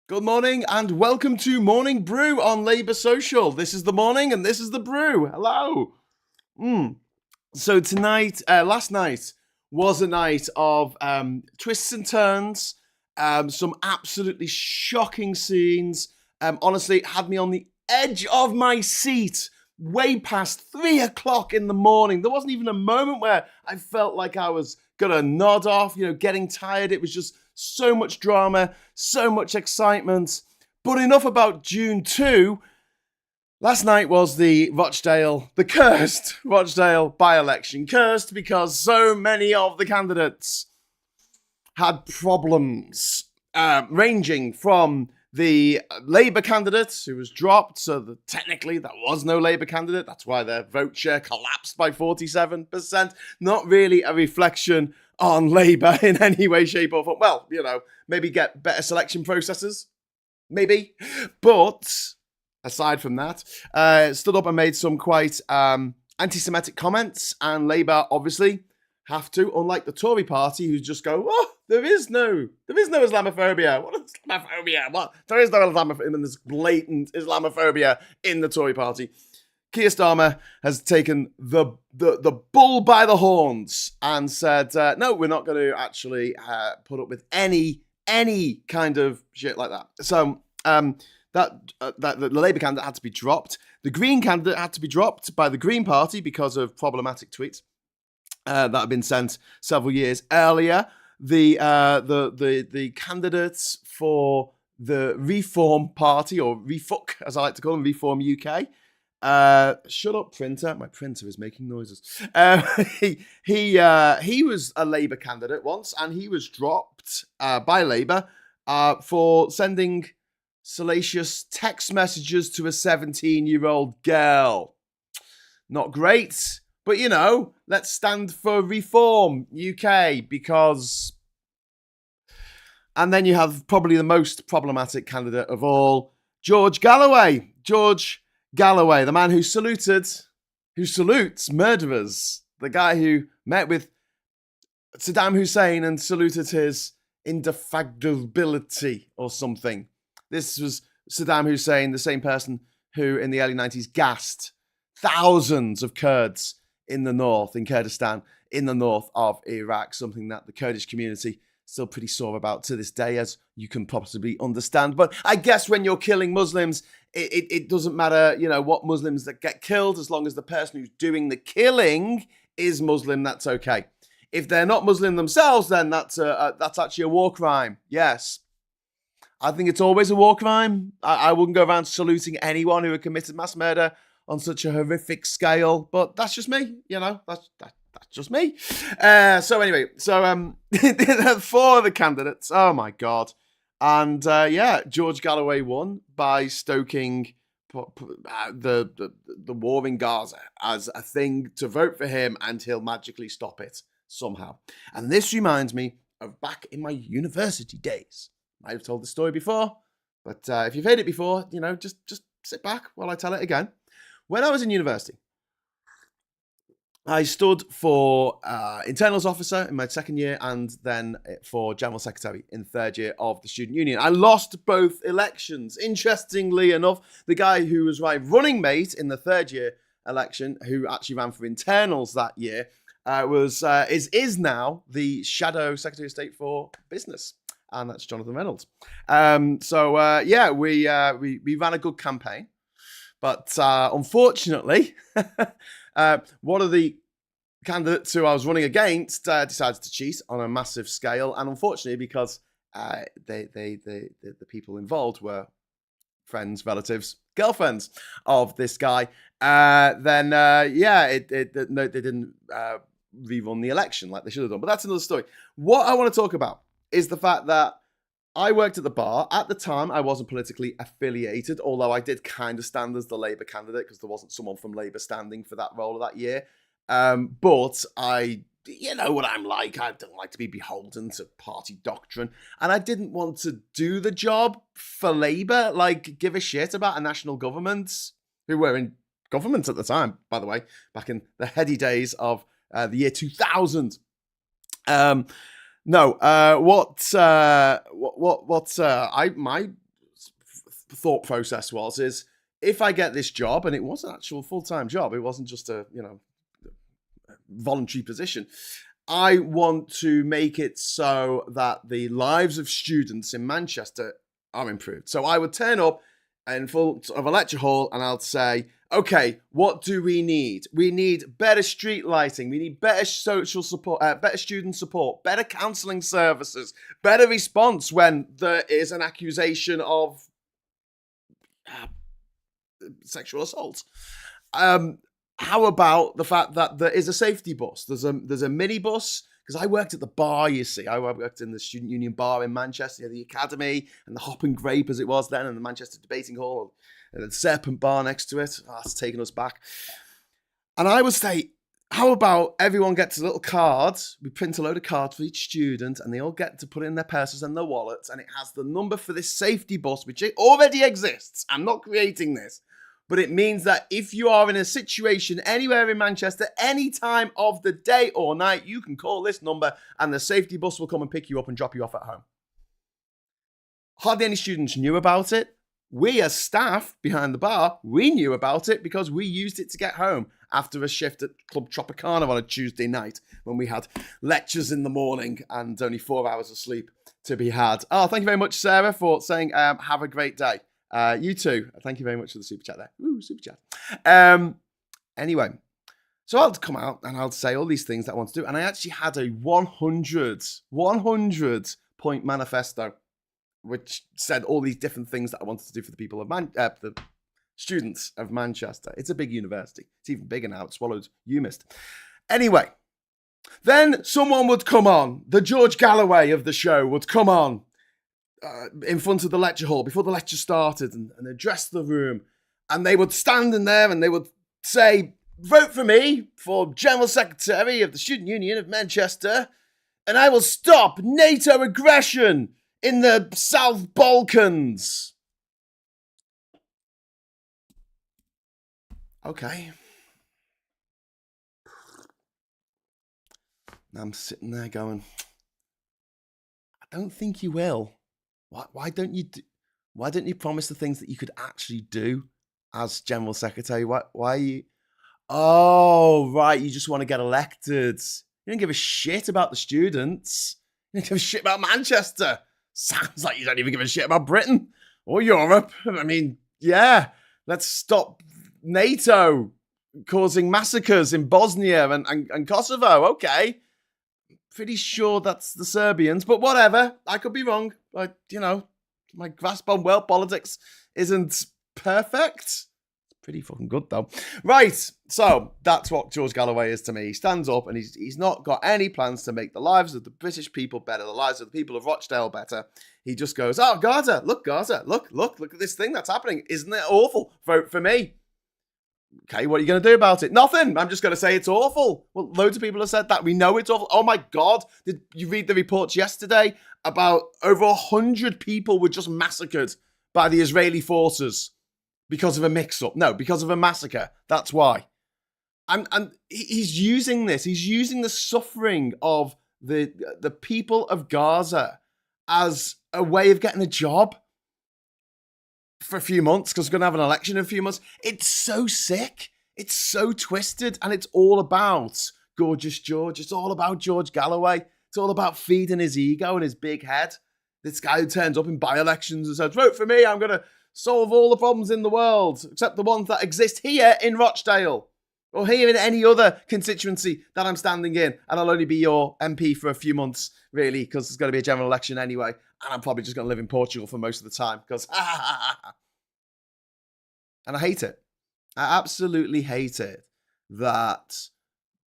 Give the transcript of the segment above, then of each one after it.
Good morning and welcome to Morning Brew on Labour Social. This is the morning and this is the brew. Hello. So tonight, last night was a night of twists and turns, some absolutely shocking scenes. Honestly, it had me on the edge of my seat way past 3 o'clock in the morning. There wasn't even a moment where I felt like I was going to nod off, getting tired. It was just so much drama, so much excitement. But enough about June 2. Last night was the cursed Rochdale by-election. Cursed because so many of the candidates had problems, ranging from the Labour candidate who was dropped, so that technically there was no Labour candidate. That's why their vote share collapsed by 47%. Not really a reflection on Labour in any way, shape or form. Well, maybe get better selection processes. Maybe. But aside from that, stood up and made some quite anti-Semitic comments, and Labour obviously have to, unlike the Tory party, who just go, there is no Islamophobia. What is Islamophobia? What? There is no Islamophobia. And there's blatant Islamophobia in the Tory party. Keir Starmer has taken the bull by the horns and said, no, we're not going to actually put up with any kind of shit like that. So that the Labour candidate had to be dropped. The Green candidate had to be dropped by the Green Party because of problematic tweets that had been sent several years earlier. The candidates for the Reform Party, or Refuck, as I like to call them, Reform UK. Shut up, printer. My printer is making noises. He was a Labour candidate once, and he was dropped by Labour for sending salacious text messages to a 17-year-old girl. Not great, but let's stand for Reform UK, because... And then you have probably the most problematic candidate of all, George Galloway. George Galloway, the man who salutes murderers, the guy who met with Saddam Hussein and saluted his indefatigability or something. This was Saddam Hussein, the same person who in the early 90s gassed thousands of Kurds in the north, in Kurdistan, in the north of Iraq, something that the Kurdish community still pretty sore about to this day, as you can possibly understand. But I guess when you're killing Muslims, it doesn't matter, what Muslims that get killed, as long as the person who's doing the killing is Muslim, that's okay. If they're not Muslim themselves, then that's actually a war crime. Yes. I think it's always a war crime. I wouldn't go around saluting anyone who had committed mass murder on such a horrific scale, but that's just me, that's just me. So anyway, four of the candidates, oh my God. And George Galloway won by stoking the war in Gaza as a thing to vote for him, and he'll magically stop it somehow. And this reminds me of back in my university days. I might have told the story before, but if you've heard it before, just sit back while I tell it again. When I was in university, I stood for internals officer in my second year, and then for general secretary in third year of the student union. I lost both elections. Interestingly enough, the guy who was my running mate in the third year election, who actually ran for internals that year, is now the shadow secretary of state for business, and that's Jonathan Reynolds. We ran a good campaign, but unfortunately. One of the candidates who I was running against decided to cheat on a massive scale, and unfortunately, because the people involved were friends, relatives, girlfriends of this guy, they didn't rerun the election like they should have done. But that's another story. What I want to talk about is the fact that I worked at the bar. At the time, I wasn't politically affiliated, although I did kind of stand as the Labour candidate because there wasn't someone from Labour standing for that role that year. But you know what I'm like. I don't like to be beholden to party doctrine. And I didn't want to do the job for Labour, give a shit about a national government, who were in government at the time, by the way, back in the heady days of the year 2000. My thought process was, is if I get this job, and it was an actual full-time job, it wasn't just a, voluntary position, I want to make it so that the lives of students in Manchester are improved. So I would turn up in full of a lecture hall and I'll say, okay, what do we need? We need better street lighting. We need better social support, better student support, better counselling services, better response when there is an accusation of sexual assault. How about the fact that there is a safety bus? There's a minibus, because I worked at the bar, you see. I worked in the Student Union bar in Manchester, the Academy, and the Hop and Grape as it was then, and the Manchester Debating Hall, and the Serpent Bar next to it. Oh, it's taking us back. And I would say, how about everyone gets a little card? We print a load of cards for each student, and they all get to put it in their purses and their wallets, and it has the number for this safety bus, which already exists. I'm not creating this. But it means that if you are in a situation anywhere in Manchester, any time of the day or night, you can call this number and the safety bus will come and pick you up and drop you off at home. Hardly any students knew about it. We as staff behind the bar, we knew about it because we used it to get home after a shift at Club Tropicana on a Tuesday night when we had lectures in the morning and only 4 hours of sleep to be had. Oh, thank you very much, Sarah, for saying have a great day. You too. Thank you very much for the super chat there. Ooh, super chat. Anyway, so I'll come out and I'll say all these things that I want to do. And I actually had a 100 point manifesto, which said all these different things that I wanted to do for the people of the students of Manchester. It's a big university. It's even bigger now. It swallowed UMist. Anyway, then someone would come on. The George Galloway of the show would come on. In front of the lecture hall before the lecture started and address the room, and they would stand in there and they would say, vote for me for General Secretary of the Student Union of Manchester and I will stop NATO aggression in the South Balkans. Okay. I'm sitting there going, I don't think you will. Why don't you promise the things that you could actually do as General Secretary? Why are you? Oh, right. You just want to get elected. You don't give a shit about the students. You don't give a shit about Manchester. Sounds like you don't even give a shit about Britain or Europe. I mean, yeah, let's stop NATO causing massacres in Bosnia and Kosovo. Okay. Pretty sure that's the Serbians, but whatever. I could be wrong. But, my grasp on world politics isn't perfect. Pretty fucking good, though. Right, so that's what George Galloway is to me. He stands up and he's not got any plans to make the lives of the British people better, the lives of the people of Rochdale better. He just goes, oh, Gaza, look at this thing that's happening. Isn't it awful? Vote for me. Okay, what are you going to do about it? Nothing. I'm just going to say it's awful. Well, loads of people have said that. We know it's awful. Oh my God. Did you read the reports yesterday about over 100 people were just massacred by the Israeli forces because of a mix-up? No, because of a massacre. That's why. And he's using this. He's using the suffering of the people of Gaza as a way of getting a job for a few months, because we're going to have an election in a few months. It's so sick. It's so twisted. And it's all about Gorgeous George. It's all about George Galloway. It's all about feeding his ego and his big head. This guy who turns up in by-elections and says, vote for me, I'm going to solve all the problems in the world, except the ones that exist here in Rochdale, or here in any other constituency that I'm standing in. And I'll only be your MP for a few months, really, because there's going to be a general election anyway. And I'm probably just going to live in Portugal for most of the time, because and I hate it. I absolutely hate it that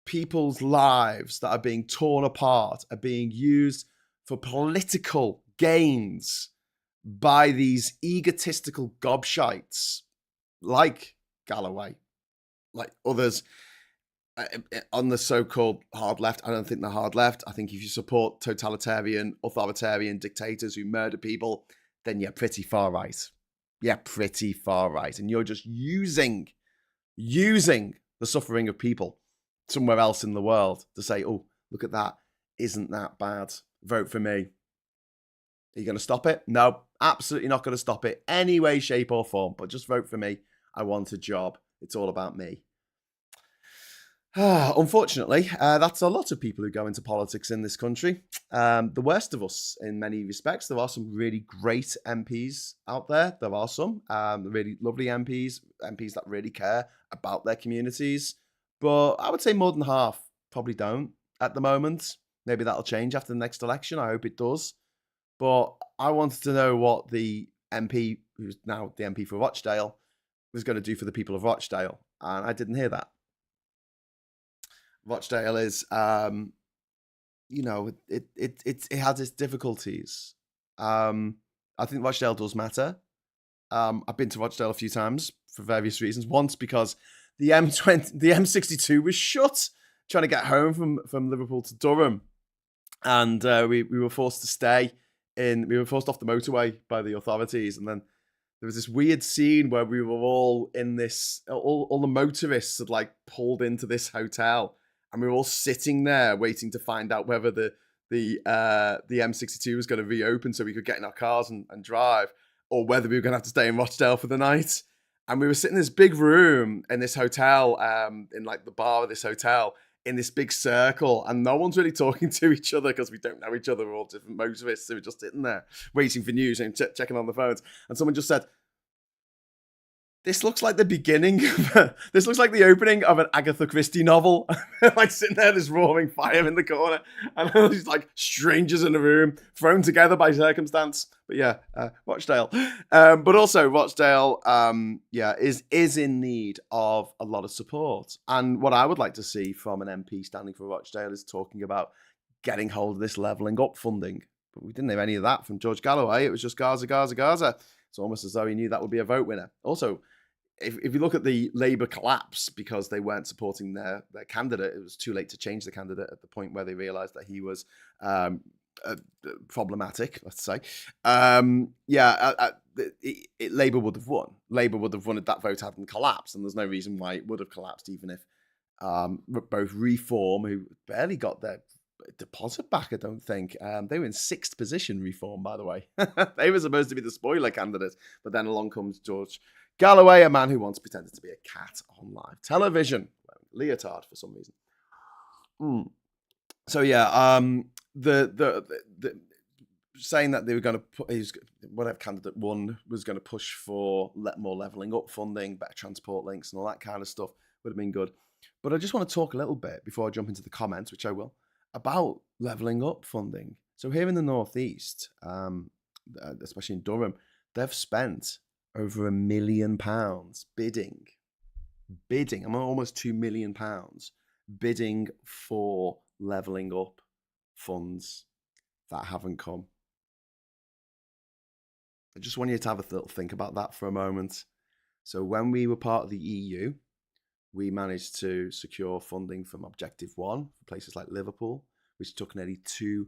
people's lives that are being torn apart are being used for political gains by these egotistical gobshites like Galloway, like others on the so-called hard left. I don't think they're hard left. I think if you support totalitarian, authoritarian dictators who murder people, then you're pretty far right. Yeah, pretty far right. And you're just using the suffering of people somewhere else in the world to say, oh, look at that. Isn't that bad? Vote for me. Are you going to stop it? No, Absolutely not going to stop it any way, shape, or form. But just vote for me. I want a job. It's all about me. Unfortunately, that's a lot of people who go into politics in this country. The worst of us in many respects. There are some really great MPs out there. There are some really lovely MPs that really care about their communities. But I would say more than half probably don't at the moment. Maybe that'll change after the next election. I hope it does. But I wanted to know what the MP, who's now the MP for Rochdale, was going to do for the people of Rochdale. And I didn't hear that. Rochdale is, it has its difficulties. I think Rochdale does matter. I've been to Rochdale a few times for various reasons. Once because the M62 was shut, trying to get home from Liverpool to Durham, and we were forced to stay in. We were forced off the motorway by the authorities, and then there was this weird scene where we were all in this. All the motorists had like pulled into this hotel. And we were all sitting there waiting to find out whether the M62 was going to reopen so we could get in our cars and drive, or whether we were going to have to stay in Rochdale for the night. And we were sitting in this big room in this hotel, in like the bar of this hotel, in this big circle, and no one's really talking to each other because we don't know each other. We're all different motorists, so we're just sitting there waiting for news and checking on the phones. And someone just said, "This looks like the beginning. This looks like the opening of an Agatha Christie novel." Like sitting there, this roaring fire in the corner, and all these like strangers in the room, thrown together by circumstance. But yeah, Rochdale. But also Rochdale, is in need of a lot of support. And what I would like to see from an MP standing for Rochdale is talking about getting hold of this levelling up funding. But we didn't have any of that from George Galloway. It was just Gaza, Gaza, Gaza. It's almost as though he knew that would be a vote winner. Also, if you look at the Labour collapse because they weren't supporting their candidate, it was too late to change the candidate at the point where they realised that he was problematic, let's say. Labour would have won. Labour would have won if that vote hadn't collapsed, and there's no reason why it would have collapsed, even if both Reform, who barely got their deposit back, I don't think. They were in 6th position, Reform, by the way. They were supposed to be the spoiler candidate, but then along comes George Galloway, a man who once pretended to be a cat on live television, leotard for some reason. So yeah, the saying that they were going to put whatever candidate won was going to push for more levelling up funding, better transport links, and all that kind of stuff would have been good. But I just want to talk a little bit before I jump into the comments, which I will, about levelling up funding. So here in the Northeast, especially in Durham, they've spent over £1 million bidding, I'm almost £2 million bidding for levelling up funds that haven't come. I just want you to have a little think about that for a moment. So when we were part of the EU, we managed to secure funding from Objective 1 for places like Liverpool, which took nearly £2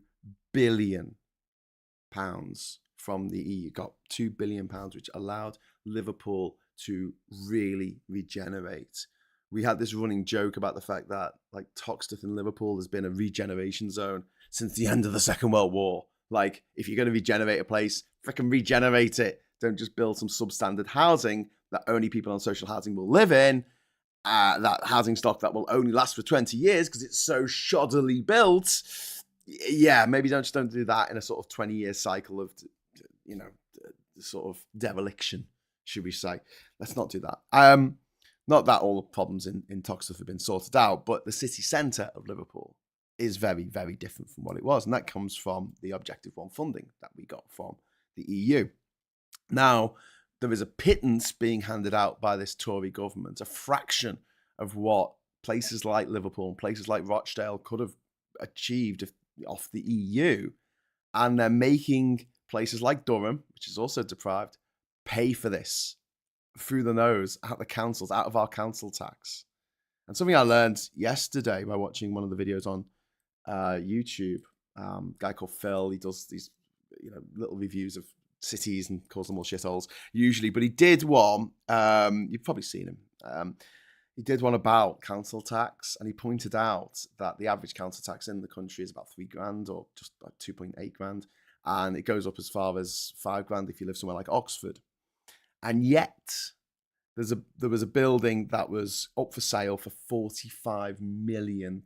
billion from the EU. Got £2 billion, which allowed Liverpool to really regenerate. We had this running joke about the fact that, like, Toxteth in Liverpool has been a regeneration zone since the end of the Second World War. Like, if you're going to regenerate a place, freaking regenerate it. Don't just build some substandard housing that only people on social housing will live in. That housing stock that will only last for 20 years because it's so shoddily built. Yeah, maybe don't do that in a sort of 20-year cycle of, sort of dereliction, should we say. Let's not do that. Not that all the problems in Toxteth have been sorted out, but the city centre of Liverpool is very, very different from what it was. And that comes from the Objective 1 funding that we got from the EU. Now, there is a pittance being handed out by this Tory government, a fraction of what places like Liverpool and places like Rochdale could have achieved off the EU. And they're making places like Durham, which is also deprived, pay for this through the nose at the councils, out of our council tax. And something I learned yesterday by watching one of the videos on YouTube, a guy called Phil, he does these little reviews of cities and calls them all shitholes usually, but he did one, you've probably seen him, he did one about council tax, and he pointed out that the average council tax in the country is about £3,000 or just about 2.8 grand, and it goes up as far as £5,000 if you live somewhere like Oxford. And yet, there was a building that was up for sale for £45 million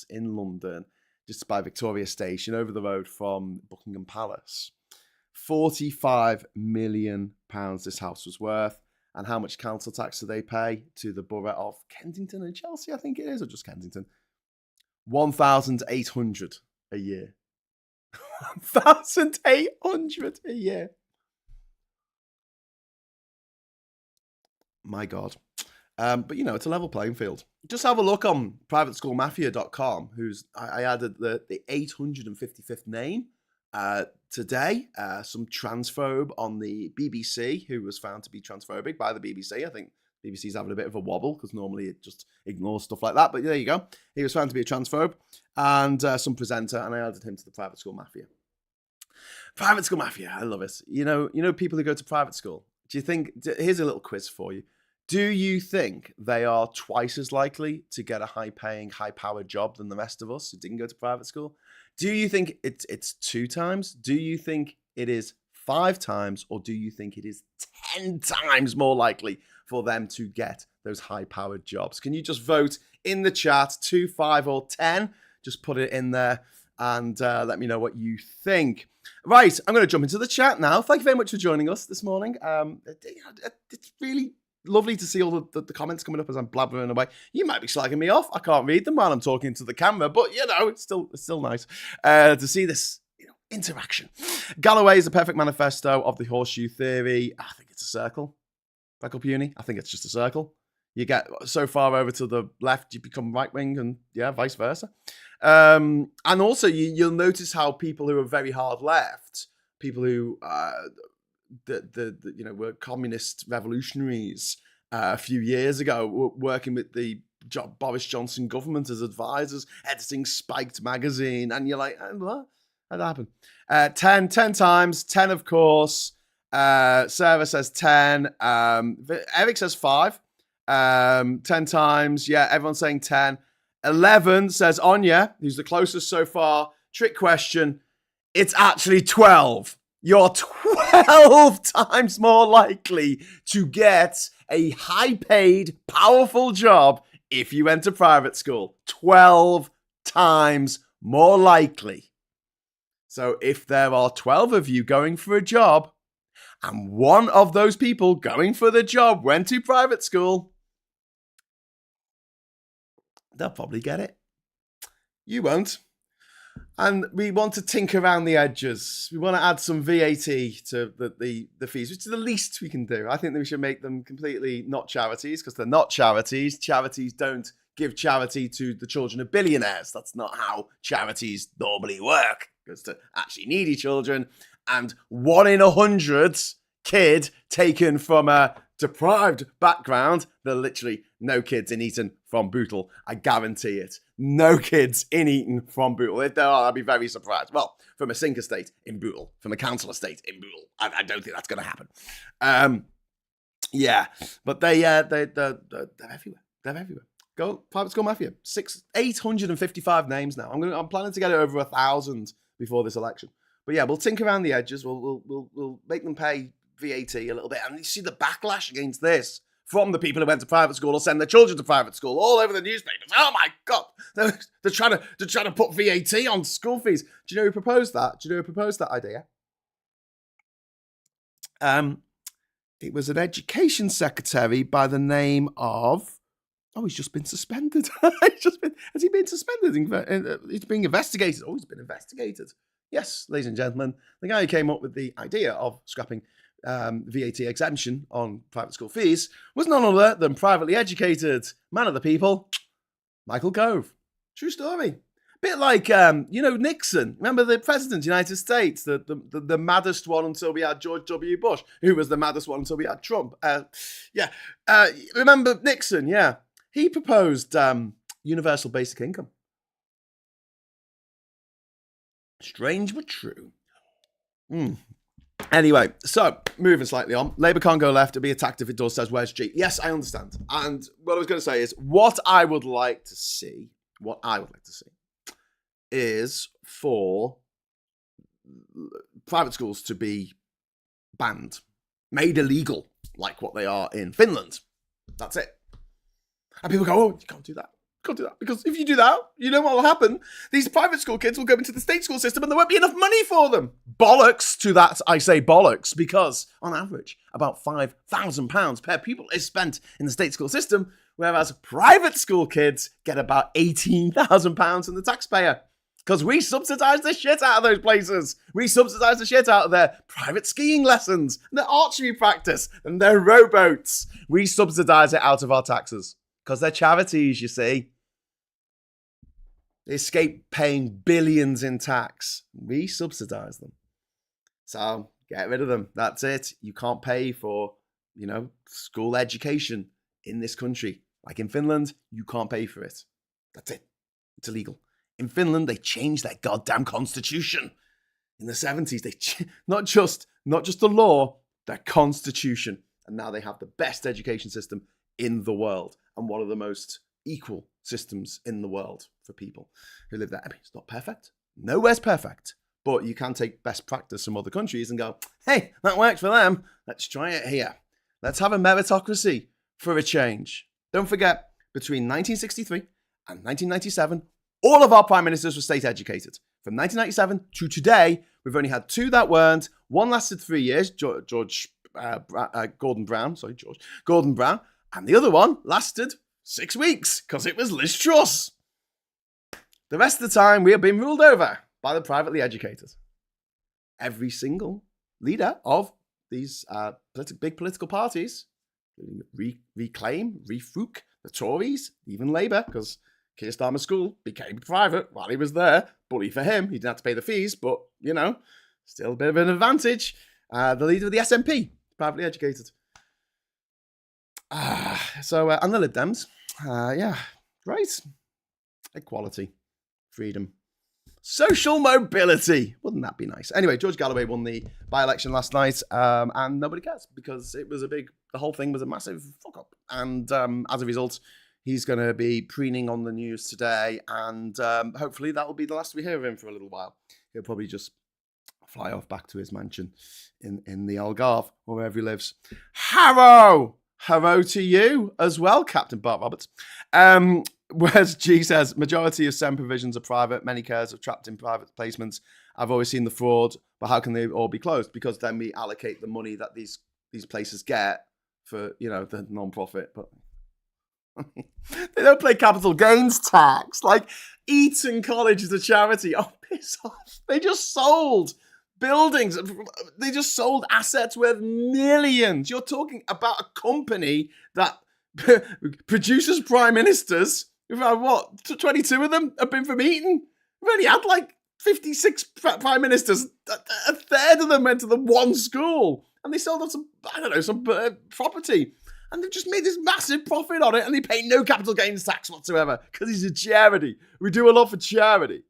in London, just by Victoria Station, over the road from Buckingham Palace. £45 million this house was worth. And how much council tax do they pay to the borough of Kensington and Chelsea, I think it is, or just Kensington? 1,800 a year. 1,800 a year. My God. But, you know, it's a level playing field. Just have a look on privateschoolmafia.com, I added the 855th name today. Some transphobe on the BBC who was found to be transphobic by the BBC. I think BBC's having a bit of a wobble because normally it just ignores stuff like that. But there you go. He was found to be a transphobe and some presenter, and I added him to the private school mafia. Private school mafia, I love it. You know people who go to private school. Do you think, here's a little quiz for you. Do you think they are twice as likely to get a high-paying, high-powered job than the rest of us who didn't go to private school? Do you think it's 2 times? Do you think it is 5 times? Or do you think it is 10 times more likely for them to get those high-powered jobs? Can you just vote in the chat, 2, 5, or 10? Just put it in there and let me know what you think. Right, I'm going to jump into the chat now. Thank you very much for joining us this morning. It's really lovely to see all the comments coming up as I'm blabbering away. You might be slagging me off. I can't read them while I'm talking to the camera, but you know, it's still nice to see this interaction. Galloway is the perfect manifesto of the horseshoe theory. I think it's a circle. Back up uni. I think it's just a circle. You get so far over to the left, you become right wing, and vice versa. And also, you'll notice how people who are very hard left, people who were communist revolutionaries a few years ago, were working with the Boris Johnson government as advisors, editing Spiked magazine, and you're like, what? How'd that happen? 10 times, 10 of course. Sarah says 10. Eric says 5. 10 times. Yeah, everyone's saying 10. 11 says Anya, who's the closest so far. Trick question. It's actually 12. You're 12 times more likely to get a high-paid, powerful job if you went to private school. 12 times more likely. So if there are 12 of you going for a job, and one of those people going for the job went to private school, they'll probably get it. You won't. And we want to tinker around the edges. We want to add some VAT to the fees, which is the least we can do. I think that we should make them completely not charities, because they're not charities. Charities don't give charity to the children of billionaires. That's not how charities normally work. It goes to actually needy children. And 1 in 100 kid taken from a deprived background. There are literally no kids in Eton from Bootle. I guarantee it. No kids in Eton from Bootle. If there are, I'd be very surprised. Well, from a sink estate in Bootle, from a council estate in Bootle. I don't think that's going to happen. But they're everywhere. They're everywhere. Go private school mafia. 855 names now. I'm planning to get it over 1,000 before this election. But yeah, we'll tinker around the edges. We'll make them pay VAT a little bit. And you see the backlash against this from the people who went to private school or send their children to private school all over the newspapers. Oh my God. They're trying to put VAT on school fees. Do you know who proposed that? Do you know who proposed that idea? It was an education secretary by the name of... Oh, he's just been suspended. Has he been suspended? He's being investigated. Oh, he's been investigated. Yes, ladies and gentlemen, the guy who came up with the idea of scrapping VAT exemption on private school fees was none other than privately educated man of the people, Michael Gove. True story. Bit like, Nixon. Remember the president of the United States, the maddest one until we had George W. Bush, who was the maddest one until we had Trump. Remember Nixon? Yeah. He proposed universal basic income. Strange but true. Anyway, so moving slightly on. Labour can't go left. It'll be attacked if it does, says Where's G. Yes, I understand. And what I was going to say is what I would like to see is for private schools to be banned, made illegal, like what they are in Finland. That's it. And people go, oh, you can't do that. Can't do that. Because if you do that, you know what will happen? These private school kids will go into the state school system and there won't be enough money for them. Bollocks to that, I say bollocks, because on average, about £5,000 per pupil is spent in the state school system, whereas private school kids get about £18,000 from the taxpayer. Because we subsidise the shit out of those places. We subsidise the shit out of their private skiing lessons, and their archery practice, and their rowboats. We subsidise it out of our taxes. Because they're charities, you see. They escape paying billions in tax. We subsidise them. So, get rid of them. That's it. You can't pay for, school education in this country. Like in Finland, you can't pay for it. That's it. It's illegal. In Finland, they changed their goddamn constitution. In the 70s, they not just the law, their constitution. And now they have the best education system in the world and one of the most equal systems in the world for people who live there. I mean, it's not perfect. Nowhere's perfect. But you can take best practice from other countries and go, hey, that worked for them. Let's try it here. Let's have a meritocracy for a change. Don't forget, between 1963 and 1997, all of our prime ministers were state educated. From 1997 to today, we've only had two that weren't. One lasted 3 years, Gordon Brown, and the other one lasted 6 weeks because it was Liz Truss. The rest of the time, we have been ruled over by the privately educated. Every single leader of these big political parties, including Reclaim, Refook, the Tories, even Labour, because Keir Starmer's school became private while he was there. Bully for him. He didn't have to pay the fees, but, still a bit of an advantage. The leader of the SNP, privately educated. And the Lib Dems. Great. Equality. Freedom. Social mobility. Wouldn't that be nice? Anyway, George Galloway won the by-election last night, and nobody cares because it was the whole thing was a massive fuck-up. And as a result, he's going to be preening on the news today, and hopefully that will be the last we hear of him for a little while. He'll probably just fly off back to his mansion in the Algarve, or wherever he lives. Harrow! Harrow to you as well, Captain Bart Roberts. Whereas G says, majority of SEM provisions are private. Many cares are trapped in private placements. I've always seen the fraud, but how can they all be closed? Because then we allocate the money that these places get for, the non-profit. But they don't pay capital gains tax. Like, Eton College is a charity. Oh, piss off. They just sold buildings. They just sold assets worth millions. You're talking about a company that produces prime ministers. We've had, 22 of them have been from Eton? We've only had, 56 prime ministers. A third of them went to the one school. And they sold off some property. And they've just made this massive profit on it, and they pay no capital gains tax whatsoever because it's a charity. We do a lot for charity.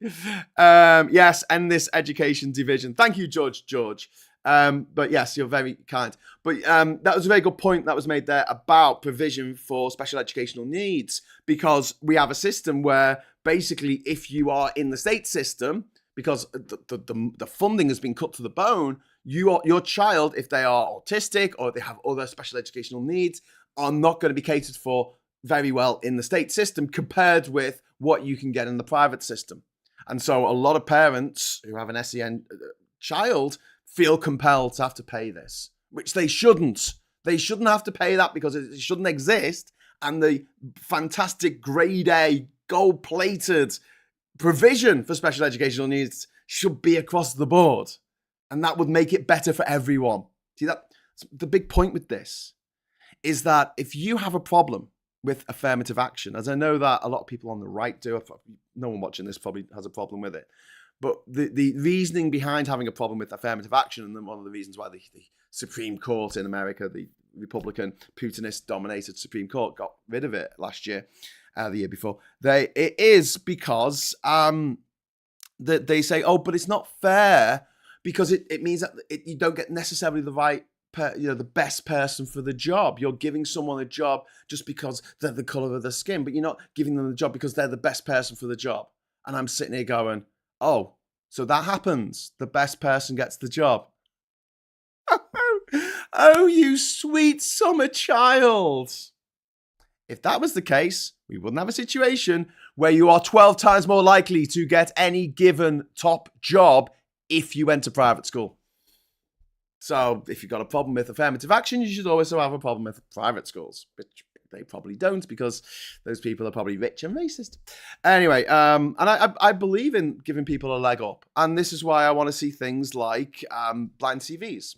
Yes, and this education division. Thank you, George. But yes, you're very kind. But that was a very good point that was made there about provision for special educational needs, because we have a system where basically if you are in the state system, because the funding has been cut to the bone, your child, if they are autistic or they have other special educational needs, are not going to be catered for very well in the state system compared with what you can get in the private system. And so a lot of parents who have an SEN child feel compelled to have to pay this, which they shouldn't. They shouldn't have to pay that because it shouldn't exist. And the fantastic grade A, gold-plated provision for special educational needs should be across the board. And that would make it better for everyone. See, that the big point with this is that if you have a problem with affirmative action, as I know that a lot of people on the right do, no one watching this probably has a problem with it, but the reasoning behind having a problem with affirmative action, and then one of the reasons why the Supreme Court in America, the Republican, Putinist-dominated Supreme Court, got rid of it last year, the year before, it is because that they say, oh, but it's not fair, because it means that you don't get necessarily the right, the best person for the job. You're giving someone a job just because they're the color of their skin, but you're not giving them the job because they're the best person for the job. And I'm sitting here going, oh, So that happens. The best person gets the job. Oh, you sweet summer child. If that was the case, we wouldn't have a situation where you are 12 times more likely to get any given top job if you went to private school. So if you've got a problem with affirmative action, you should also have a problem with private schools, which they probably don't because those people are probably rich and racist. Anyway, and I believe in giving people a leg up. And this is why I want to see things like blind CVs,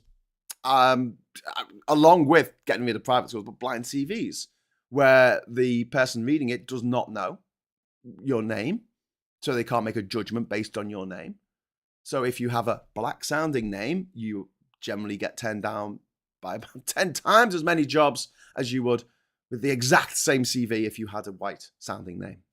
along with getting rid of private schools, but blind CVs, where the person reading it does not know your name, so they can't make a judgment based on your name. So if you have a black-sounding name, you generally get turned down by about 10 times as many jobs as you would with the exact same CV if you had a white-sounding name.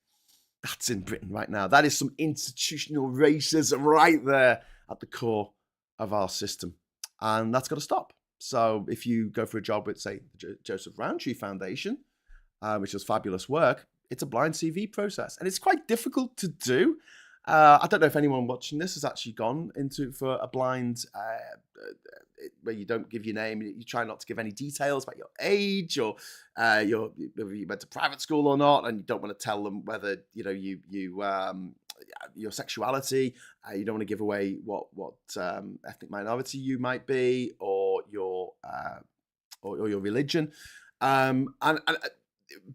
That's in Britain right now. That is some institutional racism right there at the core of our system. And that's got to stop. So if you go for a job with, say, the Joseph Rowntree Foundation, which does fabulous work, it's a blind CV process. And it's quite difficult to do. I don't know if anyone watching this has actually gone into for a blind, where you don't give your name, you try not to give any details about your age or whether you went to private school or not, and you don't want to tell them whether your sexuality. You don't want to give away what ethnic minority you might be or your religion, and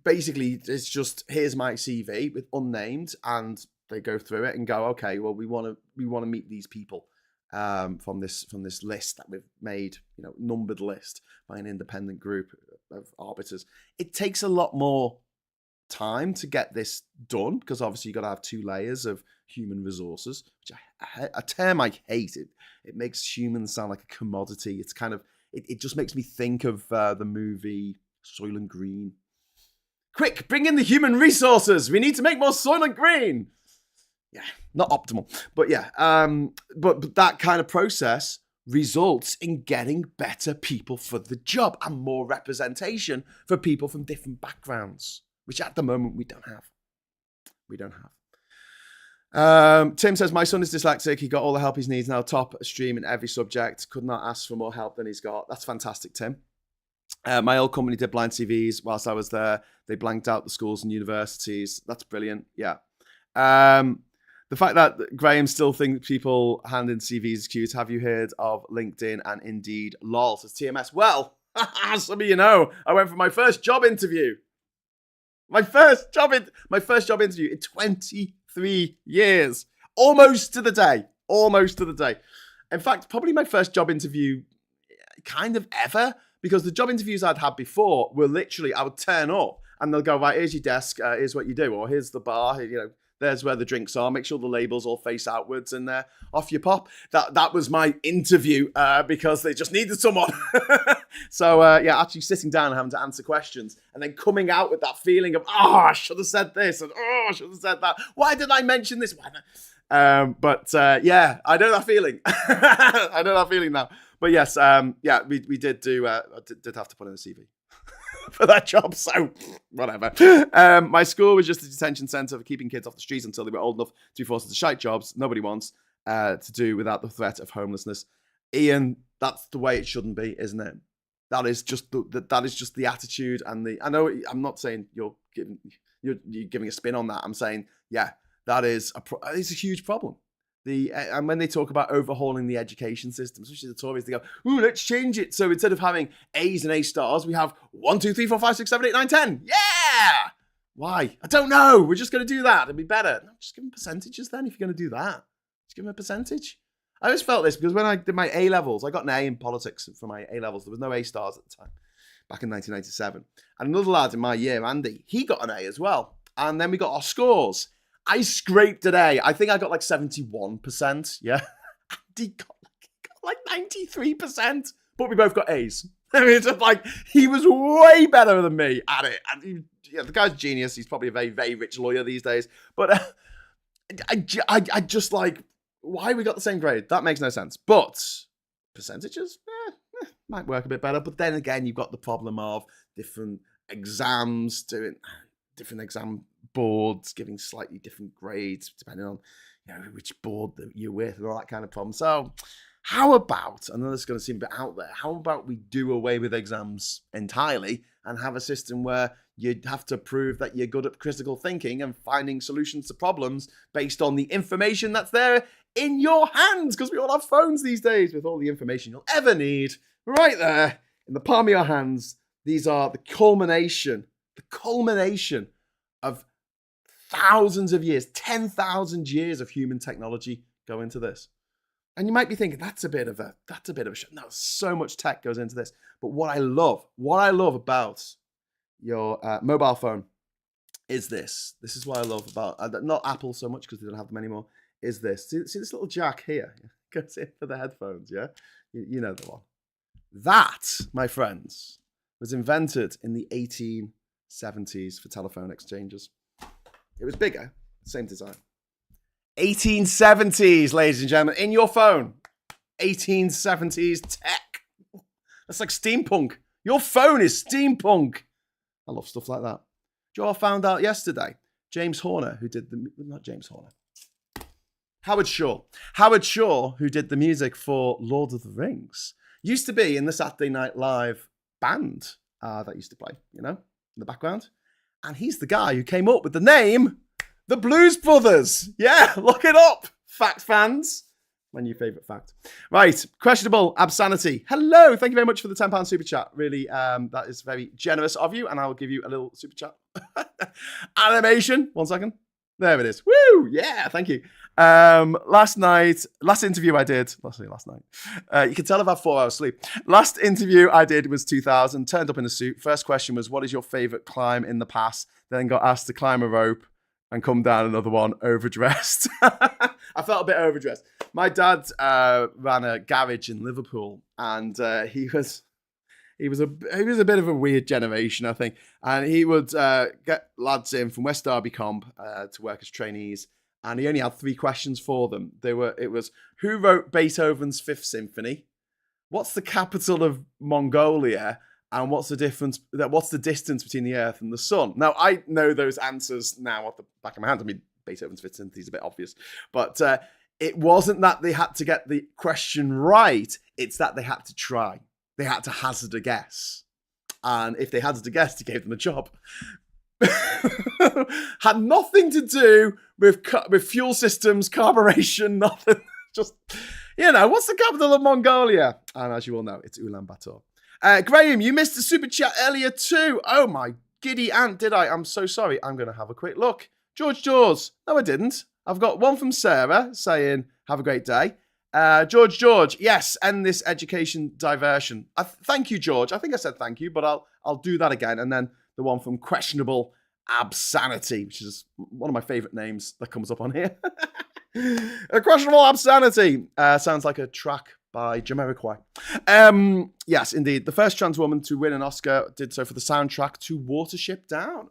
basically it's just, here's my CV with unnamed, and they go through it and go, okay, well, we want to meet these people from this list that we've made, numbered list by an independent group of arbiters. It takes a lot more time to get this done because obviously you've got to have 2 layers of human resources, which a term I hate. It makes humans sound like a commodity. It's kind of, it just makes me think of the movie Soylent Green. Quick, bring in the human resources. We need to make more Soylent Green. Yeah, not optimal. But yeah, but that kind of process results in getting better people for the job and more representation for people from different backgrounds, which at the moment we don't have. Tim says, my son is dyslexic. He got all the help he needs now, top stream in every subject. Could not ask for more help than he's got. That's fantastic, Tim. My old company did blind CVs whilst I was there. They blanked out the schools and universities. That's brilliant. Yeah. The fact that Graham still thinks people hand in CVs is cute. Have you heard of LinkedIn and Indeed? Lol, says TMS. Well, some of you know, I went for my first job interview. My first job interview in 23 years. Almost to the day. In fact, probably my first job interview kind of ever, because the job interviews I'd had before were literally, I would turn up and they'll go, right, here's your desk, here's what you do, or here's the bar, there's where the drinks are. Make sure the labels all face outwards and off you pop. That was my interview because they just needed someone. So actually sitting down and having to answer questions and then coming out with that feeling of, I should have said this and I should have said that. Why did I mention this? I know that feeling. I know that feeling now. But yes, we did do. I did have to put in a CV for that job, so whatever. My school was just a detention centre for keeping kids off the streets until they were old enough to be forced into shite jobs nobody wants to do without the threat of homelessness. Ian, that's the way it shouldn't be, isn't it? That is just the attitude and the. I know I'm not saying you're giving a spin on that. I'm saying that is it's a huge problem. And when they talk about overhauling the education system, especially the Tories, they go, "Ooh, let's change it. So instead of having A's and A stars, we have 1, 2, 3, 4, 5, 6, 7, 8, 9, 10. Yeah! Why? I don't know. We're just going to do that. It'd be better. No, just give them percentages then if you're going to do that. Just give them a percentage. I always felt this because when I did my A levels, I got an A in politics for my A levels. There was no A stars at the time, back in 1997. And another lad in my year, Andy, he got an A as well. And then we got our scores. I scraped an A. I think I got like 71%. Yeah. Andy got like 93%. But we both got A's. I mean, it's just like, he was way better than me at it. And the guy's a genius. He's probably a very, very rich lawyer these days. But I just like, why we got the same grade? That makes no sense. But percentages might work a bit better. But then again, you've got the problem of different exams, doing different exam boards, giving slightly different grades depending on, which board that you're with and all that kind of problem. So how about, I know this is going to seem a bit out there, how about we do away with exams entirely and have a system where you have to prove that you're good at critical thinking and finding solutions to problems based on the information that's there in your hands, because we all have phones these days with all the information you'll ever need right there in the palm of your hands. These are the culmination of thousands of years, 10,000 years of human technology go into this. And you might be thinking, that's a bit of a shit. No, so much tech goes into this. But what I love about your mobile phone is this. This is what I love about, not Apple so much because they don't have them anymore, is this. See this little jack here? Goes in for the headphones, yeah? You know the one. That, my friends, was invented in the 1870s for telephone exchanges. It was bigger, same design. 1870s, ladies and gentlemen, in your phone. 1870s tech. That's like steampunk. Your phone is steampunk. I love stuff like that. Do you all found out yesterday? James Horner, who did not James Horner. Howard Shaw, who did the music for Lord of the Rings, used to be in the Saturday Night Live band that used to play, in the background. And he's the guy who came up with the name The Blues Brothers. Yeah, look it up, fact fans. My new favourite fact. Right, questionable obscenity. Hello, thank you very much for the £10 super chat. Really, that is very generous of you, and I will give you a little super chat. Animation, 1 second. There it is. Woo! Yeah, thank you. Last interview I did, last night. You can tell I've had 4 hours sleep. Last interview I did was 2000, turned up in a suit. First question was, what is your favourite climb in the pass? Then got asked to climb a rope and come down another one overdressed. I felt a bit overdressed. My dad ran a garage in Liverpool, and he was a bit of a weird generation, I think. And he would get lads in from West Derby Comp to work as trainees, and he only had 3 questions for them. It was who wrote Beethoven's Fifth Symphony? What's the capital of Mongolia? And what's the distance between the Earth and the Sun? Now, I know those answers now off the back of my hand. I mean, Beethoven's Fifth Symphony is a bit obvious. But it wasn't that they had to get the question right. It's that they had to try. They had to hazard a guess. And if they hazarded a guess, they gave them a job. Had nothing to do with fuel systems, carburation, nothing. Just, what's the capital of Mongolia? And as you all know, it's Ulaanbaatar. Graham, you missed the super chat earlier too. Oh my giddy aunt, did I? I'm so sorry. I'm going to have a quick look. George Jaws. No, I didn't. I've got one from Sarah saying, have a great day. George, yes, end this education diversion. Thank you, George. I think I said thank you, but I'll do that again. And then the one from questionable obscenity, which is one of my favourite names that comes up on here. A questionable obscenity. Sounds like a track by Jamiroquai. Yes, indeed. The first trans woman to win an Oscar did so for the soundtrack to Watership Down.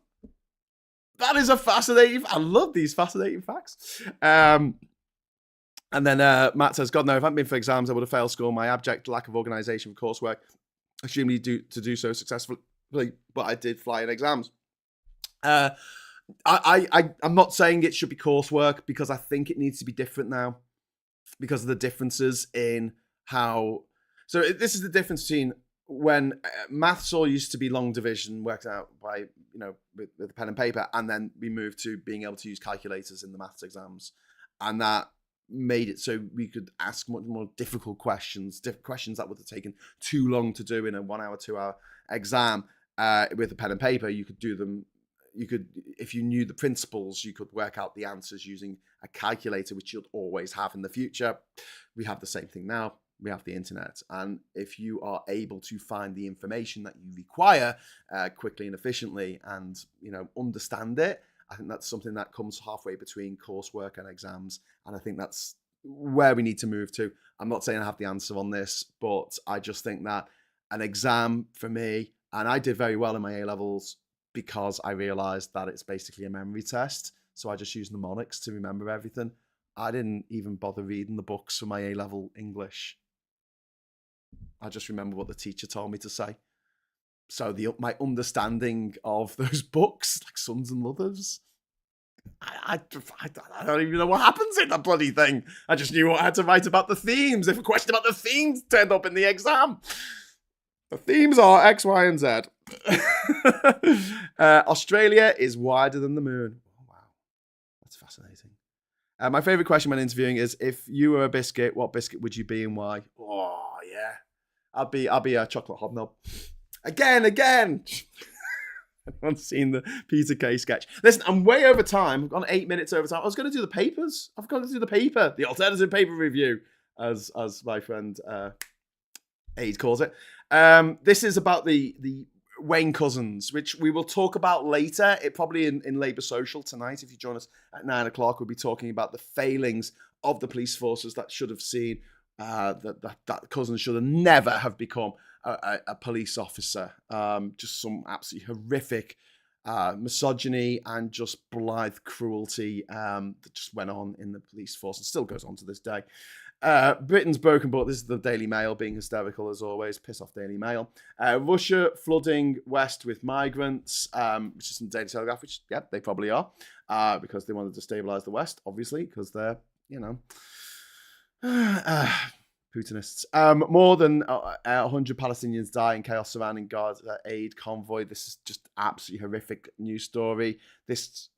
That is a fascinating... I love these fascinating facts. And then Matt says, God, no, if I hadn't been for exams, I would have failed school. My abject lack of organisation for coursework assumed me to do so successfully, but I did fly in exams. I'm not saying it should be coursework because I think it needs to be different now because of the differences in how... So this is the difference between when maths all used to be long division worked out by, with pen and paper, and then we moved to being able to use calculators in the maths exams. And that made it so we could ask much more difficult questions that would have taken too long to do in a 1 hour, 2 hour exam. With a pen and paper, you could do them. You could, if you knew the principles, you could work out the answers using a calculator, which you'll always have in the future. We have the same thing now. We have the internet. And if you are able to find the information that you require quickly and efficiently and, understand it, I think that's something that comes halfway between coursework and exams. And I think that's where we need to move to. I'm not saying I have the answer on this, but I just think that an exam for me, and I did very well in my A-levels because I realized that it's basically a memory test. So I just used mnemonics to remember everything. I didn't even bother reading the books for my A-level English. I just remember what the teacher told me to say. So my understanding of those books, like Sons and Mothers, I don't even know what happens in that bloody thing. I just knew what I had to write about the themes. If a question about the themes turned up in the exam. The themes are X, Y, and Z. Australia is wider than the moon. Oh, wow. That's fascinating. My favourite question when interviewing is, if you were a biscuit, what biscuit would you be and why? Oh, yeah. I'll be a chocolate hobnob. Again. Everyone's seen the Peter Kay sketch. Listen, I'm way over time. I've gone 8 minutes over time. I was going to do the papers. I've got to do the paper, the alternative paper review, as my friend Aid calls it. This is about the Wayne Couzens, which we will talk about later. It probably in Labour Social tonight. If you join us at 9 o'clock, we'll be talking about the failings of the police forces that should have seen that Couzens should have never have become a police officer. Just some absolutely horrific misogyny and just blithe cruelty that just went on in the police force and still goes on to this day. Britain's broken, but this is the Daily Mail being hysterical as always. Piss off, Daily Mail. Russia flooding West with migrants, which is in the Daily Telegraph, which, yeah, they probably are, because they wanted to destabilize the West, obviously, because they're, Putinists. More than 100 Palestinians die in chaos surrounding Gaza aid convoy. This is just absolutely horrific news story. This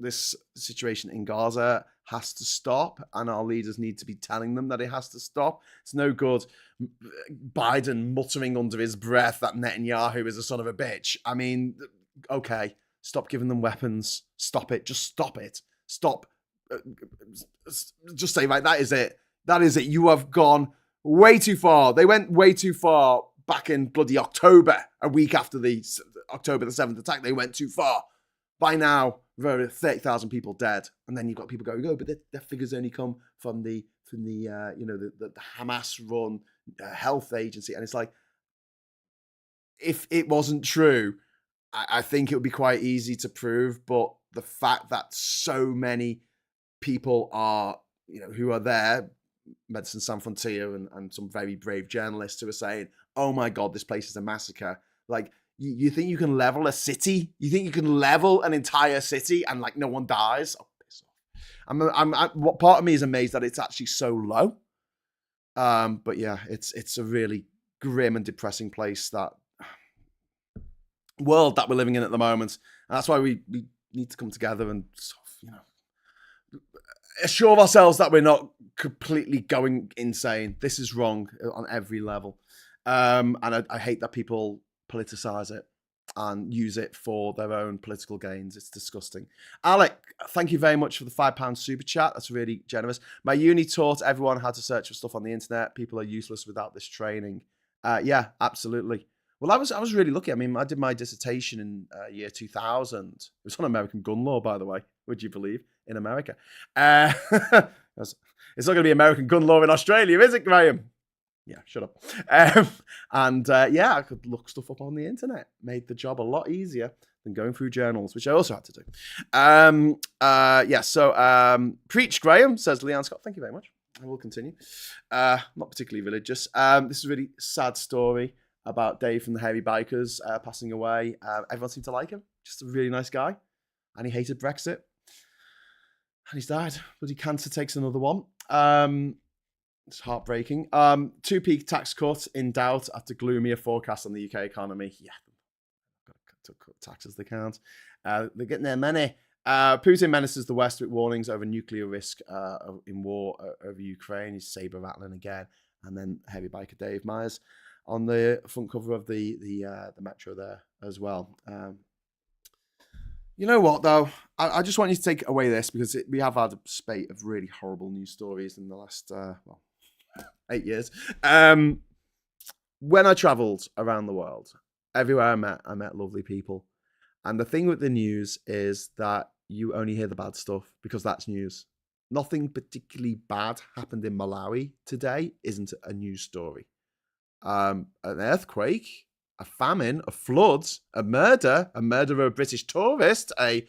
situation in Gaza has to stop, and our leaders need to be telling them that it has to stop. It's no good Biden muttering under his breath that Netanyahu is a son of a bitch. I mean, okay, stop giving them weapons. Stop it. Just stop it. Stop. Just say, right, that is it. That is it. You have gone way too far. They went way too far back in bloody October, a week after the October the 7th attack. They went too far. By now, over 30,000 people dead. And then you've got people going, oh, but their figures only come from the Hamas-run health agency. And it's like, if it wasn't true, I think it would be quite easy to prove. But the fact that so many people are, who are there, Medicine Sans Frontier and some very brave journalists who are saying, oh my God, this place is a massacre. Like, you think you can level a city? You think you can level an entire city and like no one dies? Oh, piss off. What part of me is amazed that it's actually so low. But yeah, it's a really grim and depressing place, that world that we're living in at the moment. And that's why we need to come together and assure ourselves that we're not completely going insane. This is wrong on every level. And I hate that people politicize it and use it for their own political gains. It's disgusting. Alec, thank you very much for the £5 super chat. That's really generous. My uni taught everyone how to search for stuff on the internet. People are useless without this training. Yeah, absolutely. Well, I was really lucky. I mean, I did my dissertation in year 2000. It was on American gun law, by the way. Would you believe? In America. It's not going to be American gun law in Australia, is it, Graham? Yeah, shut up. Yeah, I could look stuff up on the internet. Made the job a lot easier than going through journals, which I also had to do. Preach, Graham, says Leanne Scott. Thank you very much. I will continue. Not particularly religious. This is a really sad story about Dave from the Hairy Bikers passing away. Everyone seemed to like him. Just a really nice guy. And he hated Brexit. And he's died. Bloody cancer takes another one. It's heartbreaking. 2p tax cut in doubt after gloomier forecast on the UK economy. Yeah, got to cut taxes they can't. They're getting their money. Putin menaces the West with warnings over nuclear risk in war over Ukraine. He's saber rattling again. And then heavy biker Dave Myers on the front cover of the Metro there as well. You know what, though? I just want you to take away this, because we have had a spate of really horrible news stories in the last 8 years. When I travelled around the world, everywhere I met lovely people. And the thing with the news is that you only hear the bad stuff because that's news. Nothing particularly bad happened in Malawi today isn't a news story. An earthquake, a famine, a flood, a murder of a British tourist, a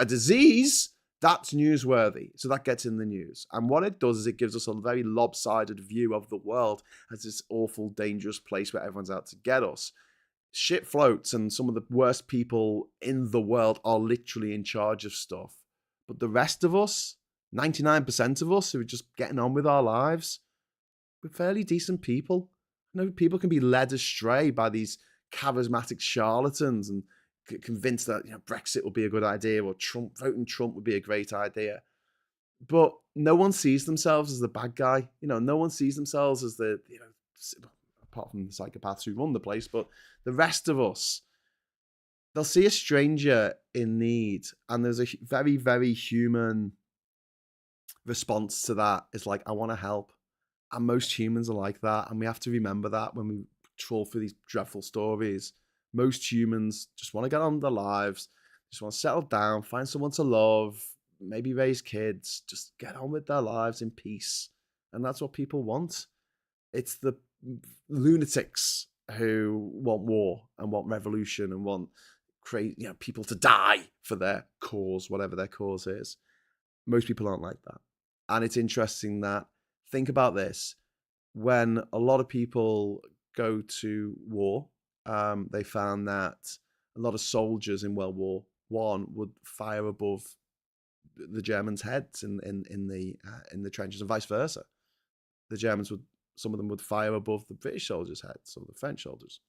disease, that's newsworthy. So that gets in the news. And what it does is it gives us a very lopsided view of the world as this awful, dangerous place where everyone's out to get us. Shit floats, and some of the worst people in the world are literally in charge of stuff. But the rest of us, 99% of us who are just getting on with our lives, we're fairly decent people. I know people can be led astray by these charismatic charlatans and convinced that Brexit will be a good idea or voting Trump would be a great idea. But no one sees themselves as the bad guy. No one sees themselves as the, apart from the psychopaths who run the place, but the rest of us, they'll see a stranger in need. And there's a very, very human response to that. It's like, I want to help. And most humans are like that. And we have to remember that when we trawl through these dreadful stories. Most humans just want to get on with their lives, just want to settle down, find someone to love, maybe raise kids, just get on with their lives in peace. And that's what people want. It's the lunatics who want war and want revolution and want people to die for their cause, whatever their cause is. Most people aren't like that. And it's interesting that, think about this, when a lot of people go to war, they found that a lot of soldiers in World War I would fire above the Germans' heads in the trenches, and vice versa. The Germans some of them would fire above the British soldiers' heads or the French soldiers.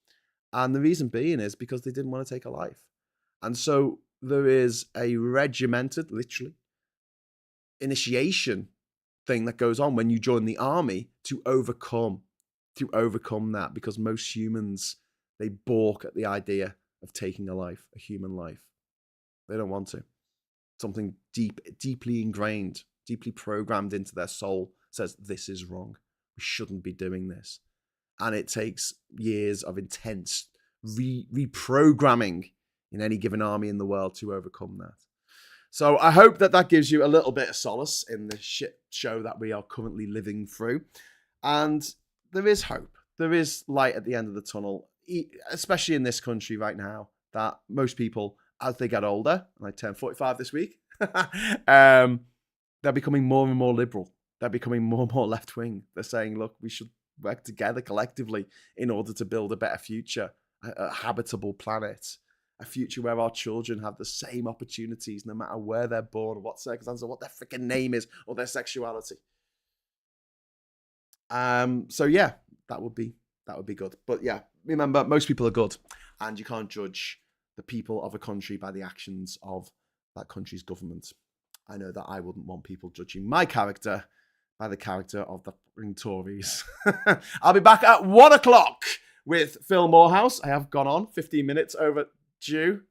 And the reason being is because they didn't want to take a life. And so there is a regimented, literally, initiation thing that goes on when you join the army to overcome that, because most humans, they balk at the idea of taking a life, a human life. They don't want to. Something deeply ingrained, deeply programmed into their soul says this is wrong. We shouldn't be doing this. And it takes years of intense reprogramming in any given army in the world to overcome that. So I hope that gives you a little bit of solace in the shit show that we are currently living through. And there is hope. There is light at the end of the tunnel, especially in this country right now, that most people, as they get older, and I turn 45 this week, they're becoming more and more liberal. They're becoming more and more left-wing. They're saying, look, we should work together collectively in order to build a better future, a habitable planet, a future where our children have the same opportunities no matter where they're born, what circumstances, or what their freaking name is, or their sexuality. So yeah, that would be good. But yeah, remember, most people are good, and you can't judge the people of a country by the actions of that country's government. I know that I wouldn't want people judging my character by the character of the Tories. I'll be back at 1:00 with Phil Morehouse. I have gone on 15 minutes overdue.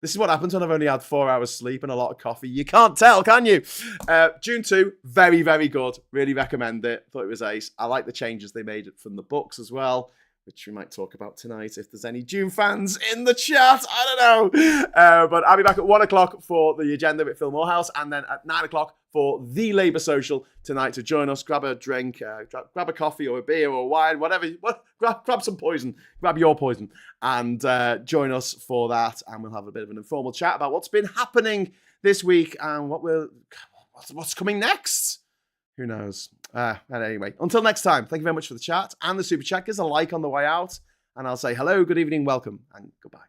This is what happens when I've only had 4 hours sleep and a lot of coffee. You can't tell, can you? June 2, very, very good. Really recommend it. Thought it was ace. I like the changes they made from the books as well, which we might talk about tonight if there's any Dune fans in the chat. I don't know. But I'll be back at 1:00 for the agenda with Phil Morehouse, and then at 9:00 for the Labour Social tonight to join us. Grab a drink, grab a coffee or a beer or a wine, whatever. Grab some poison. Grab your poison and join us for that. And we'll have a bit of an informal chat about what's been happening this week and what's coming next. Who knows? And anyway, until next time, thank you very much for the chat and the super chat. Give us a like on the way out, and I'll say hello, good evening, welcome, and goodbye.